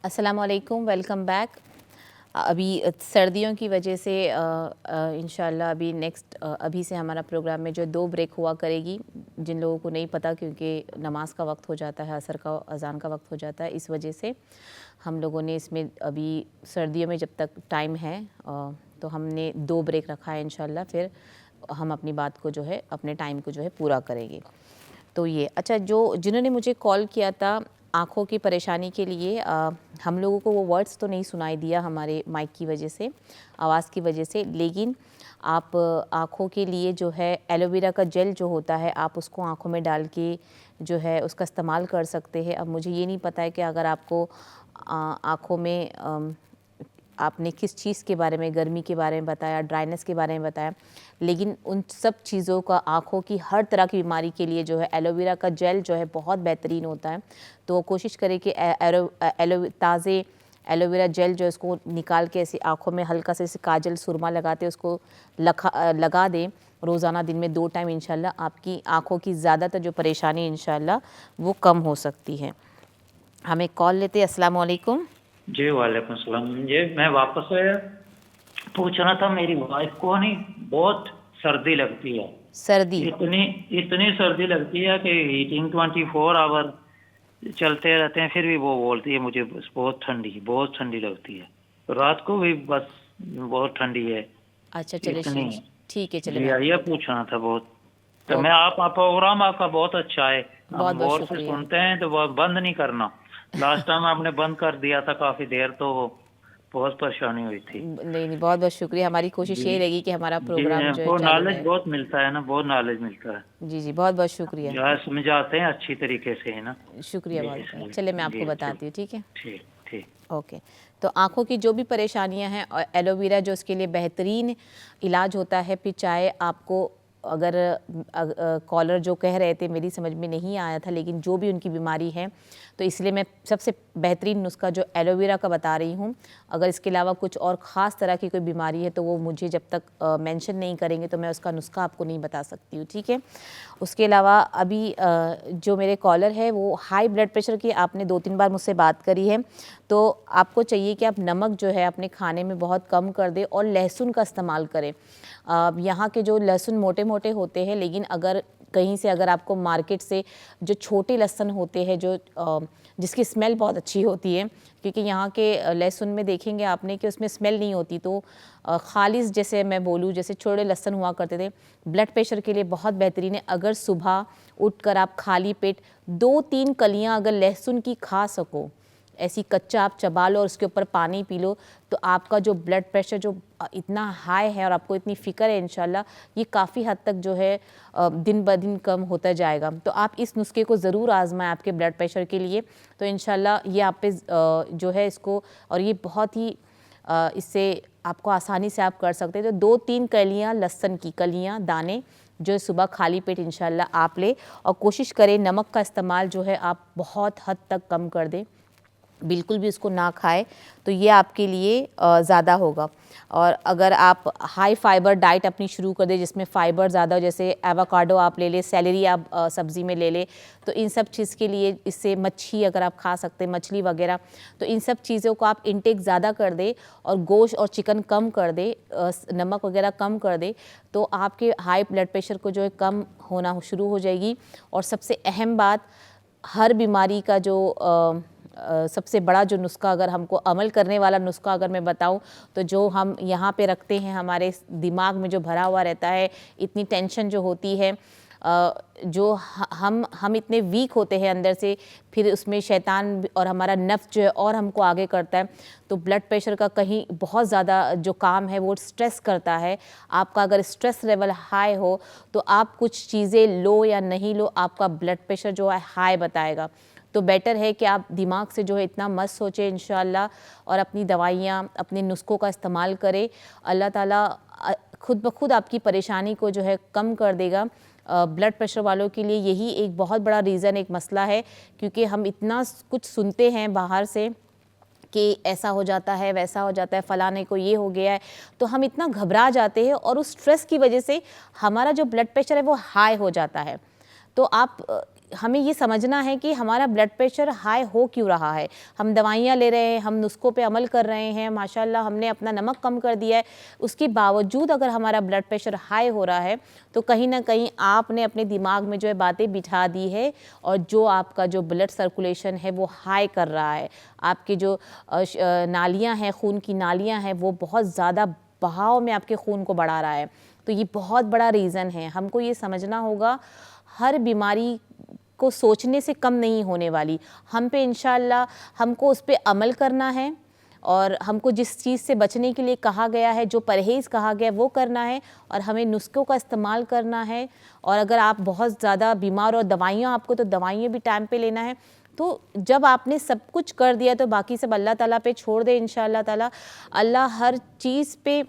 अस्सलामु अलैकुम, welcome back. अभी सर्दियों की वजह से इंशाल्लाह अभी नेक्स्ट अभी से हमारा प्रोग्राम में जो 2 ब्रेक हुआ करेगी। जिन लोगों को नहीं पता, क्योंकि नमाज का वक्त हो जाता है, असर का अज़ान का वक्त हो जाता है, इस वजह से हम लोगों ने इसमें अभी सर्दियों में जब तक टाइम है तो हमने 2 ब्रेक रखा है। इंशाल्लाह फिर हम अपनी बात को जो है, अपने टाइम को जो है पूरा करेंगे। तो ये अच्छा, जिन्होंने मुझे कॉल किया था आँखों की परेशानी के लिए, हम लोगों को वो वर्ड्स तो नहीं सुनाई दिया हमारे माइक की वजह से, आवाज़ की वजह से, लेकिन आप आँखों के लिए जो है एलोवेरा का जेल जो होता है, आप उसको आँखों में डाल के जो है उसका इस्तेमाल कर सकते हैं। अब मुझे ये नहीं पता है कि अगर आपको आँखों में आपने किस चीज़ के बारे में, गर्मी के बारे में बताया, ड्राइनेस के बारे में बताया, लेकिन उन सब चीज़ों का आँखों की हर तरह की बीमारी के लिए जो है एलोवेरा का जेल जो है बहुत बेहतरीन होता है। तो कोशिश करें कि ताज़े एलोवेरा जेल जो है उसको निकाल के ऐसे आँखों में हल्का से, जैसे काजल सुरमा लगाते उसको लगा दें रोज़ाना दिन में 2 टाइम। इंशाल्लाह आपकी आँखों की ज़्यादातर जो परेशानी इंशाल्लाह वो कम हो सकती है। हम एक कॉल लेते हैं। अस्सलाम वालेकुम। जी वालेकुम सलाम। ये मैं वापस पूछना था, मेरी वाइफ को नहीं बहुत सर्दी लगती है। सर्दी? इतनी इतनी सर्दी लगती है कि हीटिंग 24 आवर चलते रहते हैं, फिर भी वो बोलती है मुझे बस बहुत ठंडी लगती है। रात को भी बस बहुत ठंडी है। अच्छा चले, इतनी ठीक है, चले जी मैं ये आपको पूछना था बहुत। तो ओ, मैं आप प्रोग्राम आपका बहुत अच्छा है, बहुत हम बहुत गौर से शुक्रिया। सुनते हैं, तो वो बंद नहीं करना। लास्ट टाइम आपने बंद कर दिया था काफी देर, तो बहुत परेशानी हुई थी। नहीं नहीं, बहुत बहुत शुक्रिया। हमारी कोशिश जी यही रहेगी कि हमारा जी, प्रोग्राम जो है हमको चालू नॉलेज रहे। बहुत मिलता है ना, बहुत नॉलेज मिलता है। जी जी, बहुत बहुत शुक्रिया। यार समझाते हैं अच्छी तरीके से, है ना। शुक्रिया जी बहुत बहुत। इसलिए चले मैं आपको जी बताती हूँ, ठीक है। ठीक ठीक। ओके। तो आँखों की जो भी परेशानियाँ हैं, और एलोवेरा जो उसके लिए बेहतरीन इलाज होता है। फिर चाहे आपको अगर कॉलर जो कह रहे थे मेरी समझ में नहीं आया था, लेकिन जो भी उनकी बीमारी है, तो इसलिए मैं सबसे बेहतरीन नुस्खा जो एलोवेरा का बता रही हूँ। अगर इसके अलावा कुछ और ख़ास तरह की कोई बीमारी है तो वो मुझे जब तक मेंशन नहीं करेंगे तो मैं उसका नुस्खा आपको नहीं बता सकती हूँ, ठीक है। उसके अलावा अभी जो मेरे कॉलर है वो हाई ब्लड प्रेशर की, आपने 2-3 बार मुझसे बात करी है, तो आपको चाहिए कि आप नमक जो है अपने खाने में बहुत कम कर दें और लहसुन का इस्तेमाल करें। यहाँ के जो लहसुन मोटे मोटे होते हैं, लेकिन अगर कहीं से अगर आपको मार्केट से जो छोटे लहसुन होते हैं, जो जिसकी स्मेल बहुत अच्छी होती है, क्योंकि यहाँ के लहसुन में देखेंगे आपने कि उसमें स्मेल नहीं होती, तो खालिस, जैसे मैं बोलूँ, जैसे छोटे लहसुन हुआ करते थे, ब्लड प्रेशर के लिए बहुत बेहतरीन है। अगर सुबह उठकर आप खाली पेट 2-3 कलियाँ अगर लहसुन की खा सको, ऐसी कच्चा आप चबा लो और उसके ऊपर पानी पी लो, तो आपका जो ब्लड प्रेशर जो इतना हाई है और आपको इतनी फ़िक्र है, इंशाल्लाह ये काफ़ी हद तक जो है दिन ब दिन कम होता जाएगा। तो आप इस नुस्खे को ज़रूर आज़माएं आपके ब्लड प्रेशर के लिए, तो इंशाल्लाह ये आप पे जो है इसको, और ये बहुत ही इससे आपको आसानी से आप कर सकते हैं। तो 2-3 कलियाँ लहसुन की कलियाँ, दाने जो सुबह खाली पेट इंशाल्लाह आप लें, और कोशिश करें नमक का इस्तेमाल जो है आप बहुत हद तक कम कर दें, बिल्कुल भी उसको ना खाएं, तो ये आपके लिए ज़्यादा होगा। और अगर आप हाई फाइबर डाइट अपनी शुरू कर दें, जिसमें फ़ाइबर ज़्यादा हो, जैसे एवोकाडो आप ले लें, सेलेरी आप सब्ज़ी में ले लें, तो इन सब चीज़ के लिए, इससे मच्छी अगर आप खा सकते हैं, मछली वगैरह, तो इन सब चीज़ों को आप इंटेक ज़्यादा कर दें, और गोश्त और चिकन कम कर दें, नमक वगैरह कम कर दें, तो आपके हाई ब्लड प्रेशर को जो है कम होना शुरू हो जाएगी। और सबसे अहम बात, हर बीमारी का जो सबसे बड़ा जो नुस्खा, अगर हमको अमल करने वाला नुस्खा अगर मैं बताऊं, तो जो हम यहाँ पे रखते हैं, हमारे दिमाग में जो भरा हुआ रहता है, इतनी टेंशन जो होती है, जो हम इतने वीक होते हैं अंदर से, फिर उसमें शैतान और हमारा नफ्स जो है और हमको आगे करता है। तो ब्लड प्रेशर का कहीं बहुत ज़्यादा जो काम है वो स्ट्रेस करता है। आपका अगर स्ट्रेस लेवल हाई हो, तो आप कुछ चीज़ें लो या नहीं लो, आपका ब्लड प्रेशर जो है हाई बताएगा। तो बेटर है कि आप दिमाग से जो है इतना मत सोचें इंशाल्लाह, और अपनी दवाइयाँ, अपने नुस्खों का इस्तेमाल करें। अल्लाह ताला खुद ब खुद आपकी परेशानी को जो है कम कर देगा। ब्लड प्रेशर वालों के लिए यही एक बहुत बड़ा रीज़न, एक मसला है, क्योंकि हम इतना कुछ सुनते हैं बाहर से कि ऐसा हो जाता है, वैसा हो जाता है, फ़लाने को ये हो गया है, तो हम इतना घबरा जाते हैं, और उस स्ट्रेस की वजह से हमारा जो ब्लड प्रेशर है वो हाई हो जाता है। तो आप हमें ये समझना है कि हमारा ब्लड प्रेशर हाई हो क्यों रहा है। हम दवाइयाँ ले रहे हैं, हम नुस्खों पे अमल कर रहे हैं, माशाल्लाह हमने अपना नमक कम कर दिया है, उसके बावजूद अगर हमारा ब्लड प्रेशर हाई हो रहा है तो कहीं ना कहीं आपने अपने दिमाग में जो है बातें बिठा दी है, और जो आपका जो ब्लड सर्कुलेशन है वो हाई कर रहा है। आपकी जो नालियाँ हैं, खून की नालियाँ हैं, वो बहुत ज़्यादा बहाव में आपके खून को बढ़ा रहा है। तो ये बहुत बड़ा रीज़न है। हमको ये समझना होगा, हर बीमारी को सोचने से कम नहीं होने वाली। हम पे इंशाअल्लाह हमको उस पे अमल करना है, और हमको जिस चीज़ से बचने के लिए कहा गया है, जो परहेज़ कहा गया है वो करना है, और हमें नुस्ख़ों का इस्तेमाल करना है। और अगर आप बहुत ज़्यादा बीमार और दवाइयाँ आपको, तो दवाइयाँ भी टाइम पे लेना है। तो जब आपने सब कुछ कर दिया तो बाकी सब अल्लाह ताला पे छोड़ दे इंशाअल्लाह ताला। अल्लाह हर चीज़ पे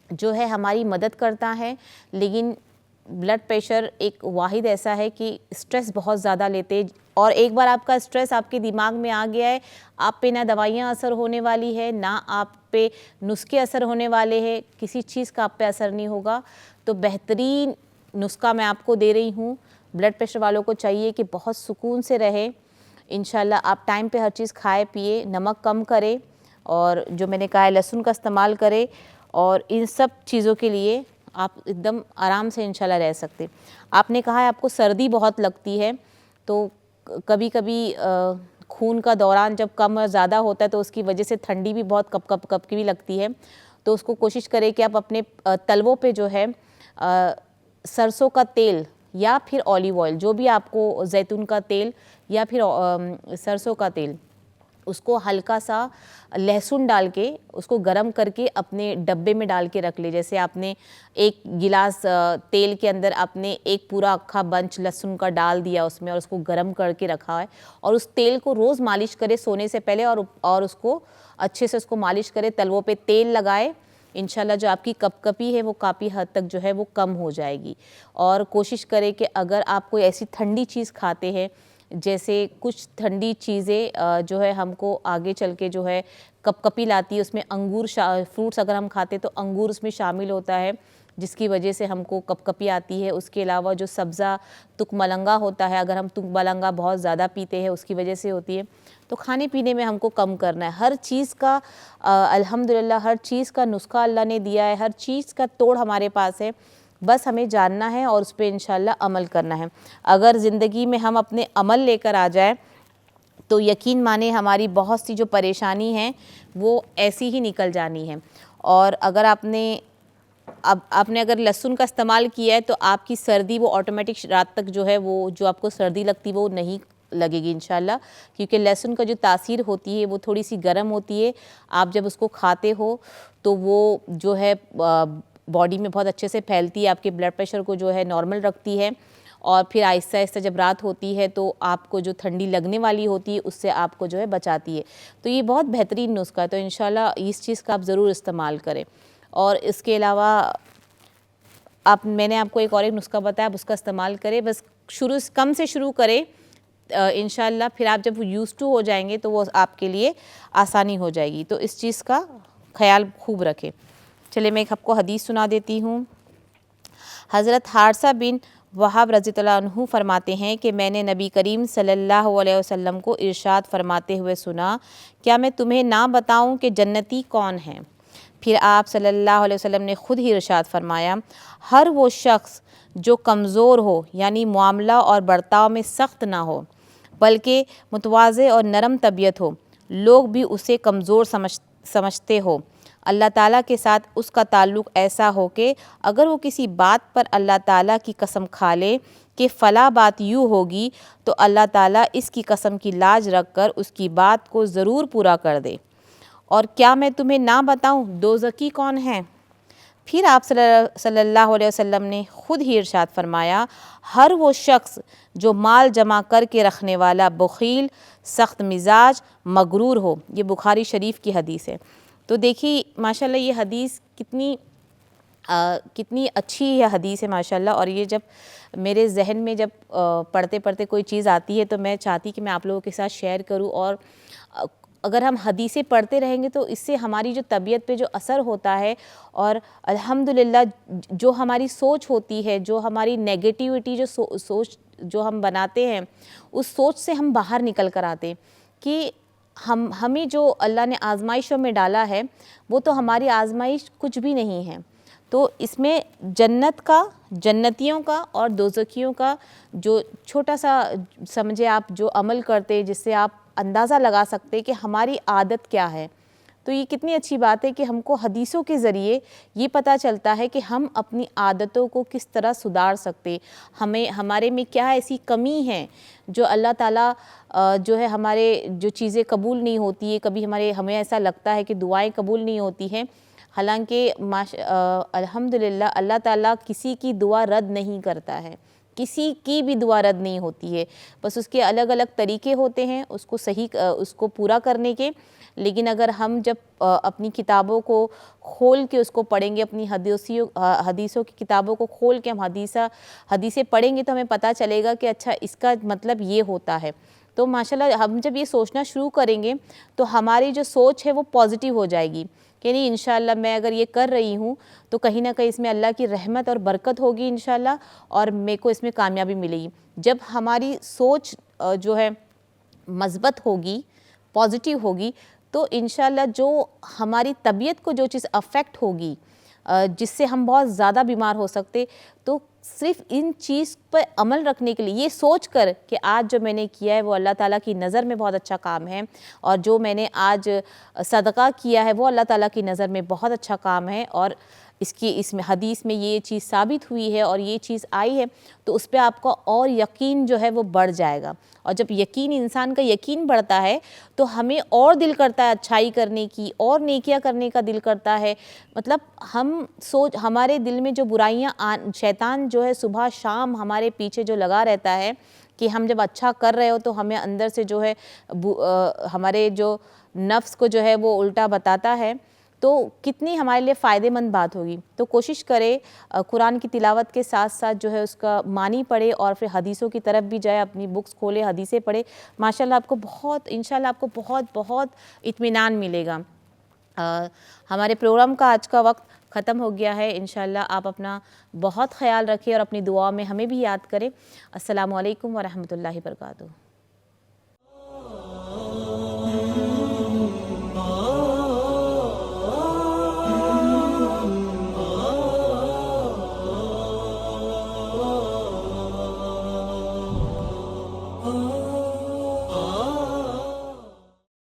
जो है हमारी मदद करता है। लेकिन ब्लड प्रेशर एक वाहिद ऐसा है कि स्ट्रेस बहुत ज़्यादा लेते, और एक बार आपका स्ट्रेस आपके दिमाग में आ गया है, आप पे ना दवाइयाँ असर होने वाली है, ना आप पे नुस्खे असर होने वाले हैं, किसी चीज़ का आप पे असर नहीं होगा। तो बेहतरीन नुस्खा मैं आपको दे रही हूँ। ब्लड प्रेशर वालों को चाहिए कि बहुत सुकून से रहे। इंशाल्लाह आप टाइम पे हर चीज़ खाए पिए, नमक कम करें, और जो मैंने कहा है लहसुन का इस्तेमाल करें, और इन सब चीज़ों के लिए आप एकदम आराम से इंशाल्लाह रह सकते। आपने कहा है आपको सर्दी बहुत लगती है, तो कभी कभी खून का दौरान जब कम और ज़्यादा होता है तो उसकी वजह से ठंडी भी बहुत कप की भी लगती है। तो उसको कोशिश करें कि आप अपने तलवों पे जो है सरसों का तेल या फिर ऑलिव ऑयल, जो भी आपको, जैतून का तेल या फिर सरसों का तेल, उसको हल्का सा लहसुन डाल के उसको गरम करके अपने डब्बे में डाल के रख ले। जैसे आपने एक गिलास तेल के अंदर आपने एक पूरा अक्खा बंच लहसुन का डाल दिया उसमें, और उसको गरम करके रखा है, और उस तेल को रोज़ मालिश करे सोने से पहले, और उसको अच्छे से उसको मालिश करे, तलवों पे तेल लगाए। इंशाल्लाह जो आपकी कपकपी है वो काफ़ी हद तक जो है वो कम हो जाएगी। और कोशिश करें कि अगर आप कोई ऐसी ठंडी चीज़ खाते हैं, जैसे कुछ ठंडी चीज़ें जो है हमको आगे चल के जो है कपकपी लाती है, उसमें अंगूर फ्रूट्स अगर हम खाते तो अंगूर उसमें शामिल होता है, जिसकी वजह से हमको कपकपी आती है। उसके अलावा जो सब्ज़ा तुकमलंगा होता है, अगर हम तुकमलंगा बहुत ज़्यादा पीते हैं उसकी वजह से होती है। तो खाने पीने में हमको कम करना है। हर चीज़ का अल्हम्दुलिल्लाह हर चीज़ का नुस्खा अल्लाह ने दिया है, हर चीज़ का तोड़ हमारे पास है, बस हमें जानना है और उस पर इंशाल्लाह अमल करना है। अगर ज़िंदगी में हम अपने अमल लेकर आ जाए तो यकीन माने हमारी बहुत सी जो परेशानी है वो ऐसी ही निकल जानी है। और अगर आपने अगर लहसुन का इस्तेमाल किया है तो आपकी सर्दी वो ऑटोमेटिक रात तक जो है वो जो आपको सर्दी लगती वो नहीं लगेगी इंशाल्लाह, क्योंकि लहसुन का जो तासीर होती है वो थोड़ी सी गर्म होती है। आप जब उसको खाते हो तो वो जो है बॉडी में बहुत अच्छे से फैलती है, आपके ब्लड प्रेशर को जो है नॉर्मल रखती है, और फिर आहिस्ता आहिस्ता जब रात होती है तो आपको जो ठंडी लगने वाली होती है उससे आपको जो है बचाती है। तो ये बहुत बेहतरीन नुस्खा है, तो इंशाल्लाह इस चीज़ का आप ज़रूर इस्तेमाल करें। और इसके अलावा मैंने आपको एक और एक नुस्खा बताया, आप उसका इस्तेमाल करें। बस कम से शुरू करें, इंशाल्लाह फिर आप जब यूज़ टू हो जाएंगे तो वो आपके लिए आसानी हो जाएगी। तो इस चीज़ का ख्याल खूब रखें। चलिए मैं एक आपको हदीस सुना देती हूँ। हज़रत हारसा बिन वहाब रज़ियल्लाहु अन्हु फरमाते हैं कि मैंने नबी करीम सल्लल्लाहु अलैहि वसल्लम को इरशाद फरमाते हुए सुना, क्या मैं तुम्हें ना बताऊं कि जन्नती कौन है? फिर आप सल्लल्लाहु अलैहि वसल्लम ने ख़ुद ही इरशाद फरमाया, हर वो शख्स जो कमज़ोर हो, यानी मामला और बर्ताव में सख्त ना हो, बल्कि मुतवाज़े और नरम तबीयत हो, लोग भी उसे कमज़ोर समझते हो, अल्लाह ताला के साथ उसका ताल्लुक़ ऐसा हो कि अगर वो किसी बात पर अल्लाह ताला की कसम खा ले कि फ़ला बात यूँ होगी, तो अल्लाह ताला इसकी कसम की लाज रख कर उसकी बात को ज़रूर पूरा कर दे। और क्या मैं तुम्हें ना बताऊँ दोज़खी कौन है? फिर आप सल्लल्लाहु अलैहि वसल्लम ने ख़ुद ही इरशाद फरमाया, हर वो शख्स जो माल जमा करके रखने वाला, बख़ील, सख्त मिजाज, मगरूर हो। ये बुखारी शरीफ की हदीस है। तो देखिए माशाल्लाह ये हदीस कितनी अच्छी है हदीस है माशाल्लाह। और ये जब मेरे जहन में जब पढ़ते पढ़ते कोई चीज़ आती है तो मैं चाहती कि मैं आप लोगों के साथ शेयर करूं। और अगर हम हदीसें पढ़ते रहेंगे तो इससे हमारी जो तबीयत पे जो असर होता है, और अल्हम्दुलिल्लाह जो हमारी सोच होती है, जो हमारी नेगेटिविटी जो सोच जो हम बनाते हैं, उस सोच से हम बाहर निकल कर आते हैं कि हमें जो अल्लाह ने आज़माइशों में डाला है वो तो हमारी आज़माइश कुछ भी नहीं है। तो इसमें जन्नत का, जन्नतियों का और दोज़खियों का जो छोटा सा समझे आप जो अमल करते हैं, जिससे आप अंदाज़ा लगा सकते हैं कि हमारी आदत क्या है। तो ये कितनी अच्छी बात है कि हमको हदीसों के ज़रिए ये पता चलता है कि हम अपनी आदतों को किस तरह सुधार सकते, हमें हमारे में क्या ऐसी कमी है जो अल्लाह ताला जो है हमारे जो चीज़ें कबूल नहीं होती है, कभी हमें ऐसा लगता है कि दुआएं कबूल नहीं होती हैं। हालांकि अल्हम्दुलिल्लाह अल्लाह ताला किसी की दुआ रद्द नहीं करता है, किसी की भी दुआ रद्द नहीं होती है, बस उसके अलग अलग तरीके होते हैं उसको पूरा करने के। लेकिन अगर हम जब अपनी किताबों को खोल के उसको पढ़ेंगे, अपनी हदीसों की किताबों को खोल के हम हदीसें पढ़ेंगे तो हमें पता चलेगा कि अच्छा इसका मतलब ये होता है। तो माशाल्लाह हम जब ये सोचना शुरू करेंगे तो हमारी जो सोच है वो पॉजिटिव हो जाएगी कि नहीं इंशाल्लाह मैं अगर ये कर रही हूँ तो कहीं ना कहीं इसमें अल्लाह की रहमत और बरकत होगी इंशाल्लाह, और मेरे को इसमें कामयाबी मिलेगी। जब हमारी सोच जो है मज़बूत होगी, पॉजिटिव होगी, तो इंशाल्लाह जो हमारी तबीयत को जो चीज़ अफेक्ट होगी, जिससे हम बहुत ज़्यादा बीमार हो सकते, तो सिर्फ इन चीज़ पर अमल रखने के लिए ये सोच कर कि आज जो मैंने किया है वो अल्लाह ताला की नज़र में बहुत अच्छा काम है, और जो मैंने आज सदका किया है वो अल्लाह ताला की नज़र में बहुत अच्छा काम है, और इसमें हदीस में ये चीज़ साबित हुई है और ये चीज़ आई है, तो उस पर आपका और यकीन जो है वो बढ़ जाएगा। और जब यकीन, इंसान का यकीन बढ़ता है तो हमें और दिल करता है अच्छाई करने की, और नेकियां करने का दिल करता है। मतलब हमारे दिल में जो बुराइयां, शैतान जो है सुबह शाम हमारे पीछे जो लगा रहता है कि हम जब अच्छा कर रहे हो तो हमें अंदर से जो है हमारे जो नफ्स को जो है वो उल्टा बताता है, तो कितनी हमारे लिए फ़ायदेमंद बात होगी। तो कोशिश करें कुरान की तिलावत के साथ साथ जो है उसका मानी पढ़े और फिर हदीसों की तरफ भी जाए, अपनी बुक्स खोले, हदीसें पढ़े। इंशाल्लाह आपको बहुत बहुत इत्मीनान मिलेगा। हमारे प्रोग्राम का आज का वक्त ख़त्म हो गया है। इंशाल्लाह आप अपना बहुत ख्याल रखें और अपनी दुआ में हमें भी याद करें। अस्सलामु अलैकुम व रहमतुल्लाहि व बरकातुहू।